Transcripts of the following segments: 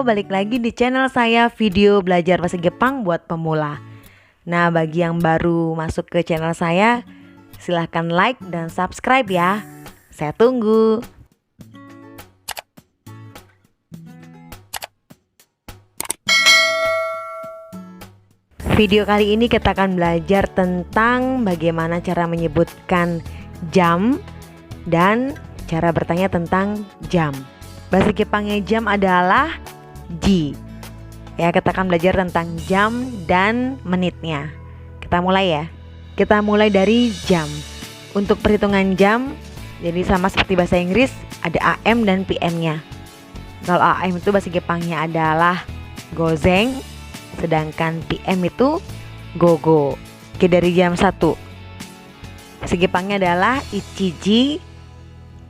Halo, balik lagi di channel saya, video belajar bahasa Jepang buat pemula. Nah, bagi yang baru masuk ke channel saya, silahkan like dan subscribe ya. Saya tunggu. Video kali ini kita akan belajar tentang bagaimana cara menyebutkan jam dan cara bertanya tentang jam. Bahasa Jepangnya jam adalah ji. Ya, kita akan belajar tentang jam dan menitnya. Kita mulai ya. Kita mulai dari jam. Untuk perhitungan jam, jadi sama seperti bahasa Inggris, ada AM dan PM-nya. Kalau AM itu bahasa Jepangnya adalah gozeng, sedangkan PM itu gogo. Oke, dari jam 1. Bahasa Jepangnya adalah ichiji,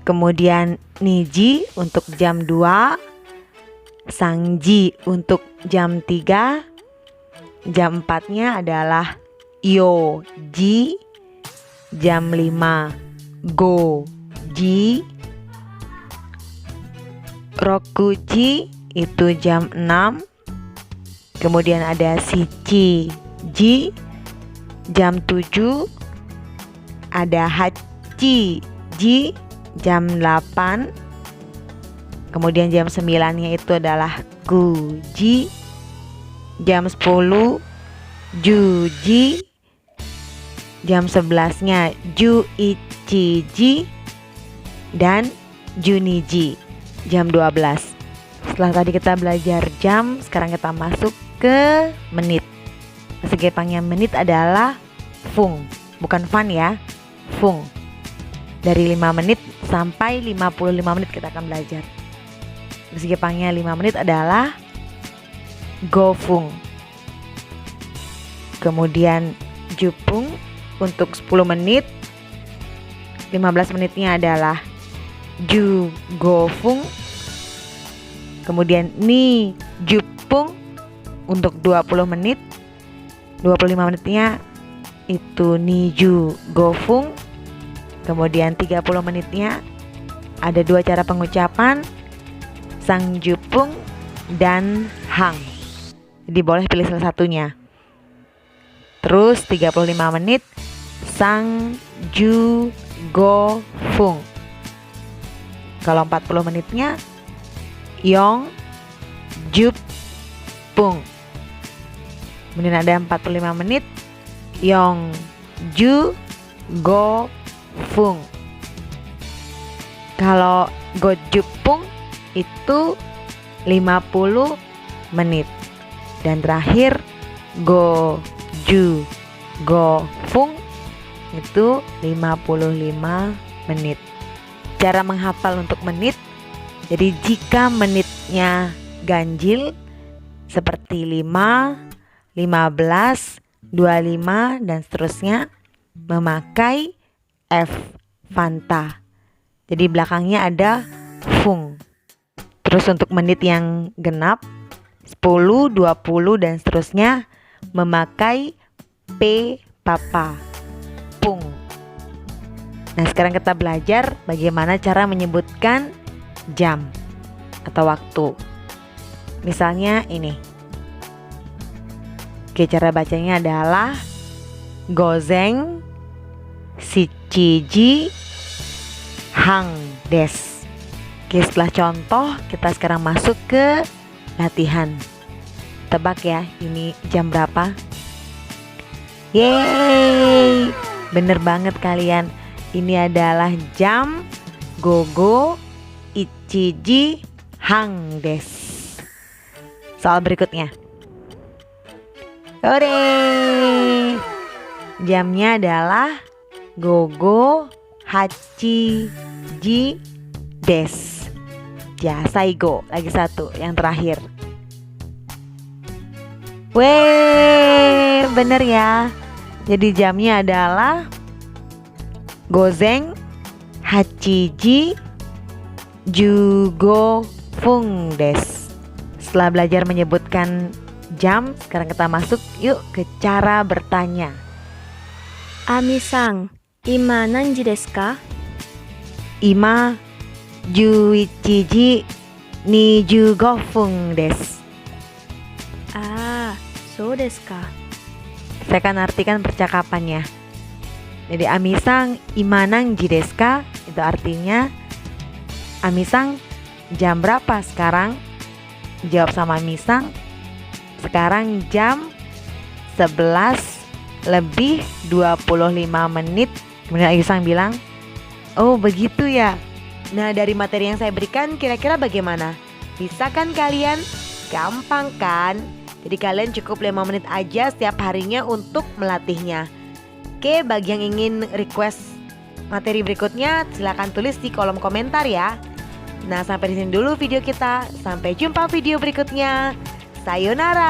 kemudian niji untuk jam 2, sangji untuk jam 3, jam 4-nya adalah yoji, jam 5 goji, rokuji itu jam 6, kemudian ada shichiji, jam 7, ada hachiji, jam 8, kemudian jam 9-nya itu adalah guji, jam 10 juji, jam 11-nya juichiji, dan juniji, jam 12. Setelah tadi kita belajar jam, sekarang kita masuk ke menit. Bahasa Jepangnya menit adalah fung, bukan fan ya, fung. Dari 5 menit sampai 55 menit kita akan belajar. Bahasa Jepangnya 5 menit adalah gofung. Kemudian jupung untuk 10 menit. 15 menitnya adalah jugofung. Kemudian ni jupung untuk 20 menit. 25 menitnya itu niju gofung. Kemudian 30 menitnya ada 2 cara pengucapan, sang jupung dan hang. Jadi boleh pilih salah satunya. Terus 35 menit sang ju go fung. Kalau 40 menitnya yong jup pung. Kemudian ada 45 menit yong ju go fung. Kalau go jupung itu 50 menit. Dan terakhir go ju go fung itu 55 menit. Cara menghafal untuk menit, jadi jika menitnya ganjil seperti 5, 15, 25 dan seterusnya, memakai F Fanta. Jadi belakangnya ada fung. Terus untuk menit yang genap 10, 20 dan seterusnya, memakai P Papa, pung. Nah, sekarang kita belajar bagaimana cara menyebutkan jam atau waktu. Misalnya ini. Oke, cara bacanya adalah gozeng shichiji hang des. Oke, setelah contoh kita sekarang masuk ke latihan. Tebak ya, ini jam berapa? Yeay, bener banget kalian. Ini adalah jam gogo ichiji hang des. Soal berikutnya. Hore! Jamnya adalah gogo hachiji des. Ya, saigo. Lagi satu, yang terakhir. Weh, bener ya. Jadi jamnya adalah gozeng hachiji jugo fung des. Setelah belajar menyebutkan jam, sekarang kita masuk yuk ke cara bertanya. Ami-san, ima nanji desu ka? Ima 11時25分です。そうですか。Saya akan artikan percakapannya. Jadi Ami-san, ima nangji desu ka? Itu artinya, Ami-san, jam berapa sekarang? Jawab sama Ami-san, sekarang jam 11 lebih 25 menit. Kemudian Ami-san bilang, oh begitu ya. Nah, dari materi yang saya berikan kira-kira bagaimana? Bisa kan kalian? Gampang kan? Jadi kalian cukup 5 menit aja setiap harinya untuk melatihnya. Oke, bagi yang ingin request materi berikutnya silahkan tulis di kolom komentar ya. Nah, sampai di sini dulu video kita. Sampai jumpa video berikutnya. Sayonara.